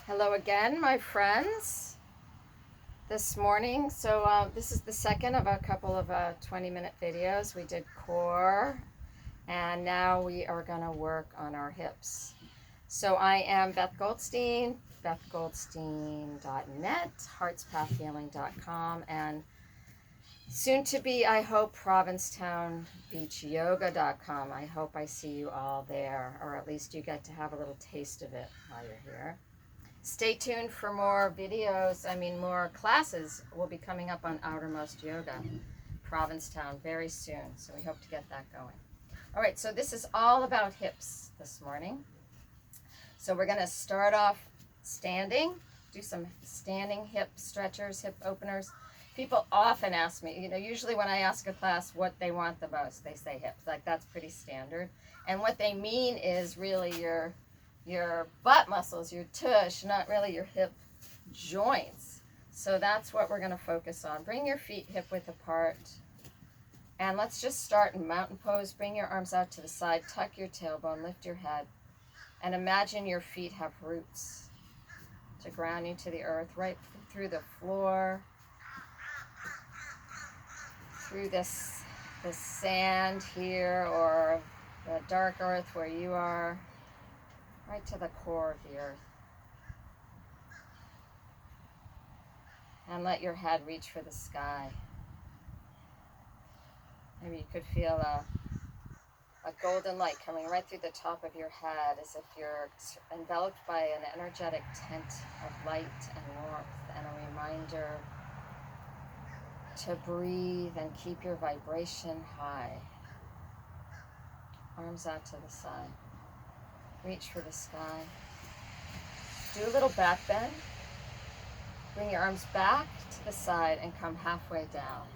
Hello again, my friends. This morning, this is the second of a couple of 20-minute videos. We did core, and now we are going to work on our hips. So I am Beth Goldstein, bethgoldstein.net, heartspathhealing.com, and soon to be, I hope, provincetownbeachyoga.com. I hope I see you all there, or at least you get to have a little taste of it while you're here. Stay tuned for more videos. More classes will be coming up on Outermost Yoga, Provincetown, very soon. So we hope to get that going. All right, so this is all about hips this morning. So we're going to start off standing, do some standing hip stretchers, hip openers. People often ask me, usually when I ask a class what they want the most, they say hips. Like, that's pretty standard. And what they mean is really your butt muscles, your tush, not really your hip joints. So that's what we're going to focus on. Bring your feet hip width apart. And let's just start in mountain pose. Bring your arms out to the side, tuck your tailbone, lift your head, and imagine your feet have roots to ground you to the earth, right through the floor, through this sand here, or the dark earth where you are, right to the core of the earth. And let your head reach for the sky. Maybe you could feel a golden light coming right through the top of your head, as if you're enveloped by an energetic tent of light and warmth, and a reminder to breathe and keep your vibration high. Arms out to the side. Reach for the sky. Do a little back bend. Bring your arms back to the side and come halfway down.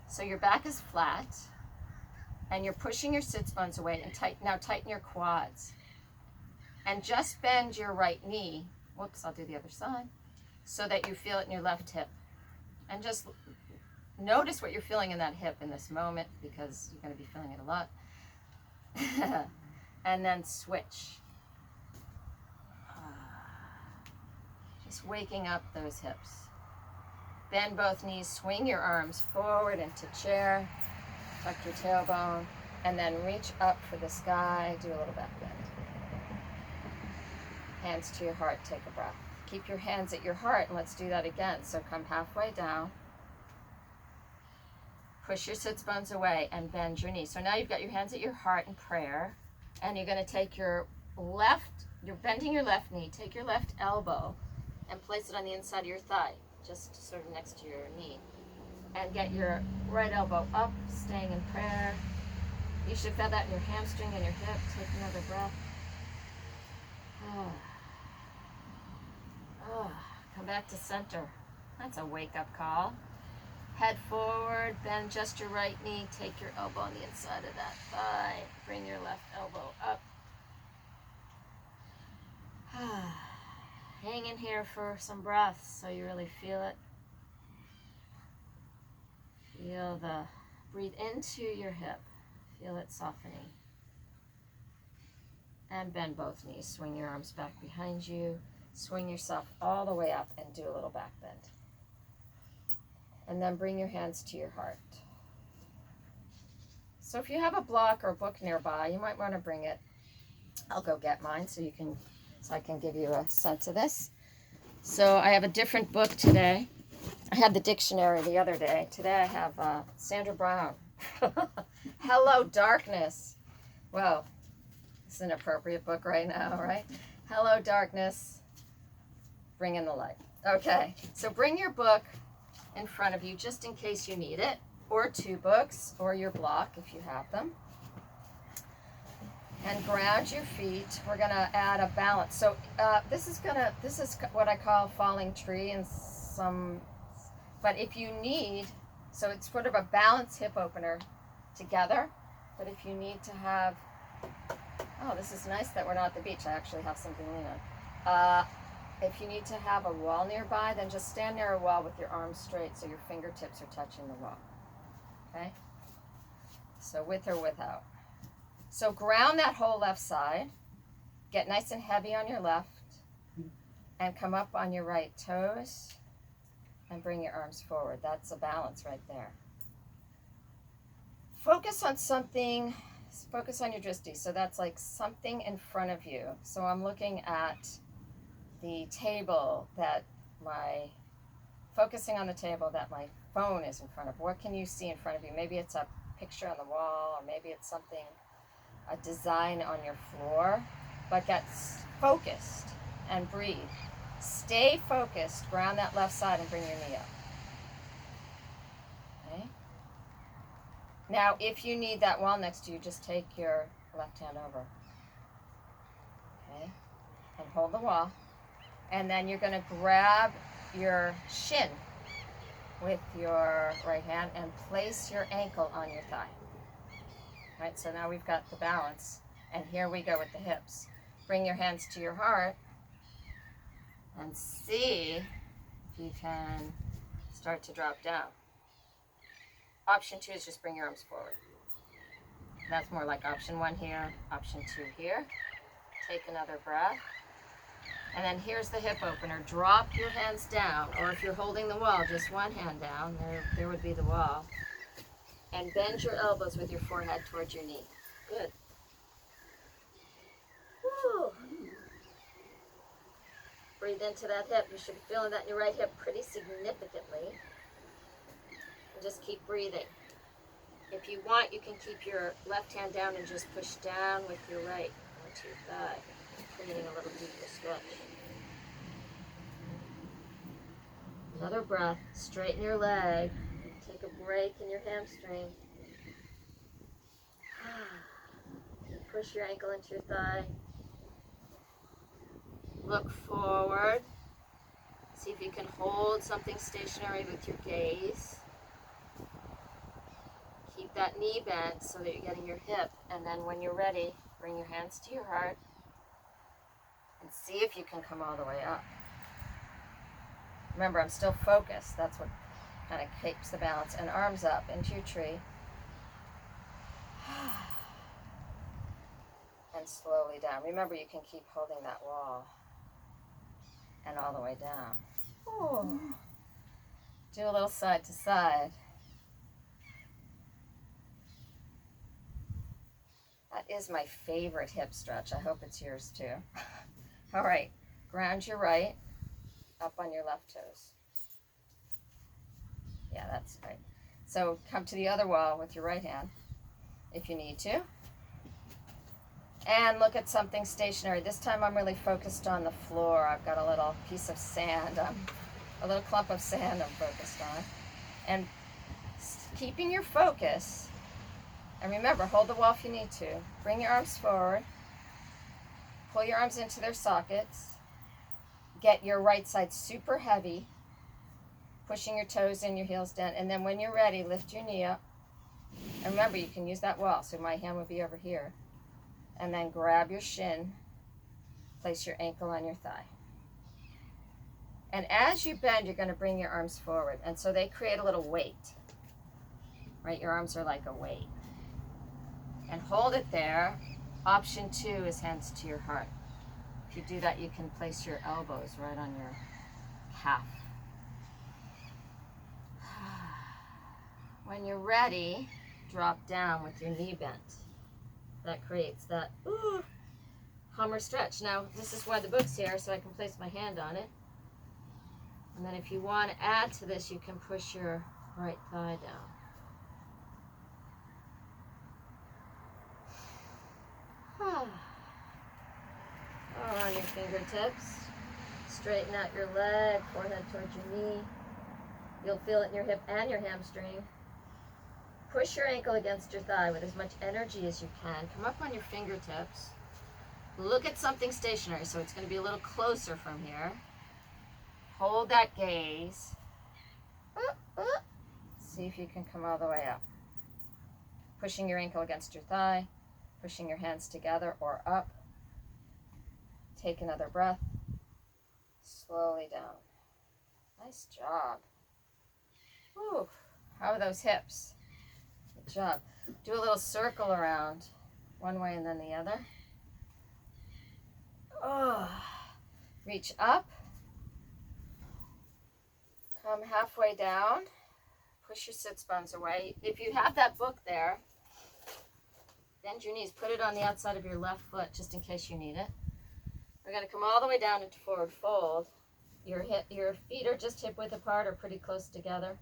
So your back is flat, and you're pushing your sits bones away, and tighten your quads. And just bend your right knee. Whoops, I'll do the other side. So that you feel it in your left hip. And just notice what you're feeling in that hip in this moment, because you're going to be feeling it a lot. And then switch. Just waking up those hips. Bend both knees, swing your arms forward into chair, tuck your tailbone, and then reach up for the sky. Do a little back bend. Hands to your heart, take a breath. Keep your hands at your heart, and let's do that again. So come halfway down. Push your sits bones away and bend your knees. So now you've got your hands at your heart in prayer, and you're going to take you're bending your left knee, take your left elbow and place it on the inside of your thigh, just sort of next to your knee. And get your right elbow up, staying in prayer. You should feel that in your hamstring and your hip. Take another breath. Come back to center. That's a wake-up call. Head forward, bend just your right knee. Take your elbow on the inside of that thigh. Bring your left elbow up. Hang in here for some breaths so you really feel it. Breathe into your hip. Feel it softening. And bend both knees. Swing your arms back behind you. Swing yourself all the way up and do a little back bend. And then bring your hands to your heart. So if you have a block or a book nearby, you might want to bring it. I'll go get mine so I can give you a sense of this. So I have a different book today. I had the dictionary the other day. Today I have Sandra Brown. Hello, Darkness. Well, it's an appropriate book right now, right? Hello, Darkness. Bring in the light. Okay, so bring your book in front of you just in case you need it, or two books, or your block if you have them. And ground your feet. We're gonna add a balance. So this is what I call falling tree, but if you need, so it's sort of a balance hip opener together. But if you need to have, this is nice that we're not at the beach. I actually have something to lean on. If you need to have a wall nearby, then just stand near a wall with your arms straight so your fingertips are touching the wall. Okay? So with or without. So ground that whole left side. Get nice and heavy on your left. and come up on your right toes and bring your arms forward. That's a balance right there. Focus on something, focus on your drishti. So that's like something in front of you. So I'm looking at the table focusing on the table that my phone is in front of. What can you see in front of you? Maybe it's a picture on the wall, or maybe it's something, a design on your floor, but get focused and breathe. Stay focused, ground that left side and bring your knee up. Okay? Now, if you need that wall next to you, just take your left hand over. Okay? And hold the wall. And then you're going to grab your shin with your right hand and place your ankle on your thigh. Right, so now we've got the balance. And here we go with the hips. Bring your hands to your heart and see if you can start to drop down. Option 2 is just bring your arms forward. That's more like option 1 here, option 2 here. Take another breath. And then here's the hip opener. Drop your hands down, or if you're holding the wall, just one hand down. There would be the wall. And bend your elbows with your forehead towards your knee. Good. Woo. Breathe into that hip. You should be feeling that in your right hip pretty significantly. And just keep breathing. If you want, you can keep your left hand down and just push down with your right onto your thigh, creating a little deeper stretch. Another breath. Straighten your leg. Take a break in your hamstring. Push your ankle into your thigh. Look forward. See if you can hold something stationary with your gaze. Keep that knee bent so that you're getting your hip. And then when you're ready, bring your hands to your heart and see if you can come all the way up. Remember, I'm still focused. That's what kind of keeps the balance. And arms up into your tree. And slowly down. Remember, you can keep holding that wall. And all the way down. Ooh. Do a little side to side. That is my favorite hip stretch. I hope it's yours too. All right, ground your right up on your left toes. Yeah, that's right. So come to the other wall with your right hand if you need to. And look at something stationary. This time I'm really focused on the floor. I've got a little piece of sand, a little clump of sand I'm focused on. And keeping your focus, and remember, hold the wall if you need to. Bring your arms forward. Pull your arms into their sockets. Get your right side super heavy, pushing your toes in, your heels down. And then when you're ready, lift your knee up. And remember, you can use that wall. So my hand would be over here. And then grab your shin, place your ankle on your thigh. And as you bend, you're going to bring your arms forward. And so they create a little weight, right? Your arms are like a weight. And hold it there. Option 2 is hands to your heart. If you do that, you can place your elbows right on your calf. When you're ready, drop down with your knee bent. That creates that Hummer stretch. Now, this is why the book's here, so I can place my hand on it. And then if you want to add to this, you can push your right thigh down. On your fingertips. Straighten out your leg, forehead towards your knee. You'll feel it in your hip and your hamstring. Push your ankle against your thigh with as much energy as you can. Come up on your fingertips. Look at something stationary, so it's going to be a little closer from here. Hold that gaze. See if you can come all the way up. Pushing your ankle against your thigh. Pushing your hands together or up. Take another breath. Slowly down. Nice job. Whew. How are those hips? Good job. Do a little circle around one way and then the other. Oh. Reach up Come halfway down. Push your sits bones away. If you have that book there, bend your knees. Put it on the outside of your left foot just in case you need it. We're going to come all the way down into forward fold. Your feet are just hip width apart or pretty close together.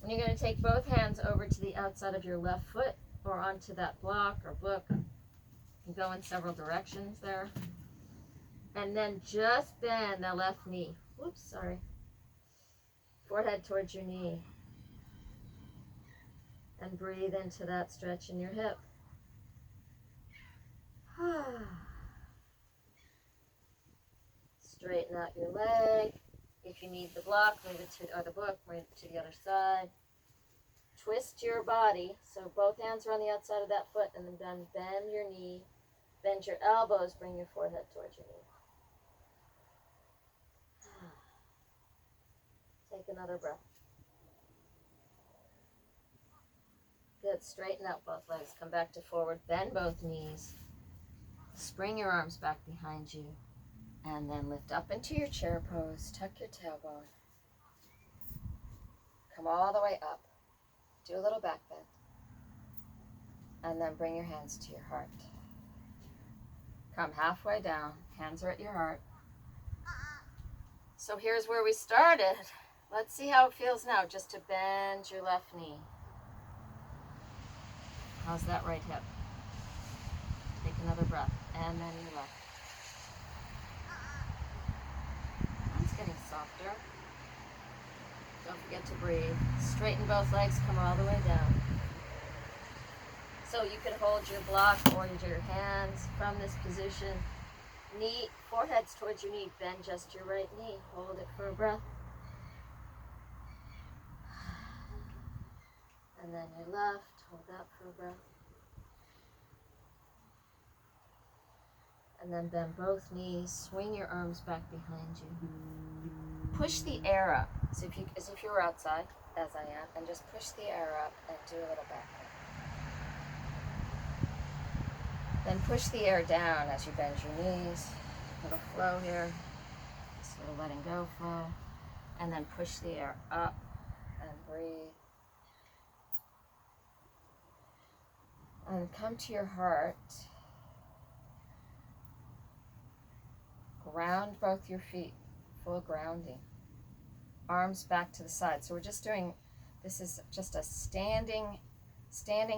And you're going to take both hands over to the outside of your left foot or onto that block or book. You can go in several directions there. And then just bend the left knee. Whoops, sorry. Forehead towards your knee. And breathe into that stretch in your hip. Straighten out your leg. If you need the block, move it to, or the book, move it to the other side. Twist your body, so both hands are on the outside of that foot, and then bend your knee, bend your elbows, bring your forehead towards your knee. Take another breath. Good, straighten out both legs, come back to forward, bend both knees, spring your arms back behind you, and then lift up into your chair pose, tuck your tailbone, come all the way up, do a little back bend, and then bring your hands to your heart. Come halfway down, hands are at your heart. So here's where we started. Let's see how it feels now, just to bend your left knee. How's that right hip? Take another breath, and then your left. That's getting softer. Don't forget to breathe. Straighten both legs, come all the way down. So you can hold your block or your hands from this position. Knee, forehead's towards your knee, bend just your right knee. Hold it for a breath. And then your left, hold that for a breath. And then bend both knees, swing your arms back behind you. Push the air up, so as if you were outside, as I am, and just push the air up and do a little back bend. Then push the air down as you bend your knees. A little flow here, just a little letting go flow. And then push the air up and breathe. And come to your heart. Ground both your feet, full grounding. Arms back to the side. So we're just doing, this is just a standing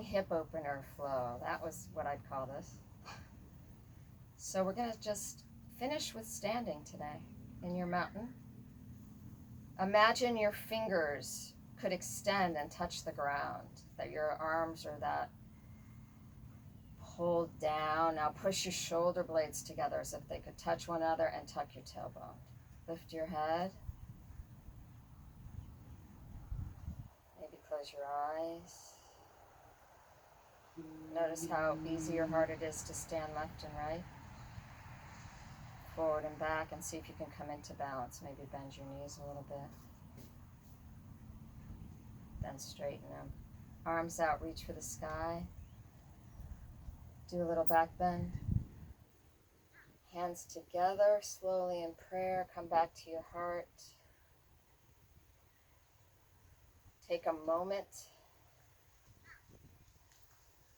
hip opener flow. That was what I'd call this. So we're going to just finish with standing today in your mountain. Imagine your fingers could extend and touch the ground, that your arms are that pulled down. Now push your shoulder blades together as if they could touch one another and tuck your tailbone. Lift your head. Maybe close your eyes. Notice how easy or hard it is to stand left and right. Forward and back, and see if you can come into balance. Maybe bend your knees a little bit. Then straighten them. Arms out, reach for the sky. Do a little back bend. Hands together, slowly in prayer. Come back to your heart. Take a moment.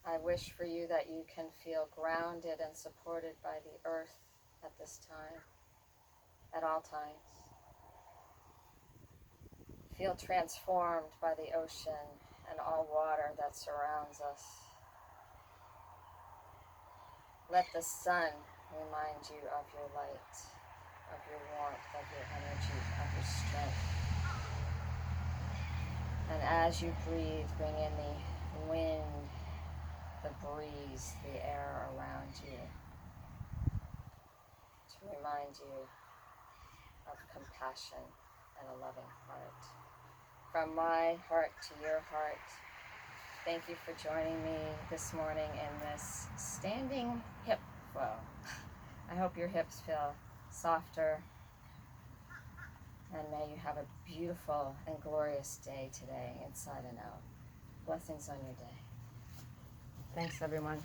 I wish for you that you can feel grounded and supported by the earth at this time, at all times. Feel transformed by the ocean and all water that surrounds us. Let the sun remind you of your light, of your warmth, of your energy, of your strength. And as you breathe, bring in the wind, the breeze, the air around you to remind you of compassion and a loving heart. From my heart to your heart, thank you for joining me this morning in this standing hip flow. I hope your hips feel softer, and may you have a beautiful and glorious day today, inside and out. Blessings on your day. Thanks, everyone.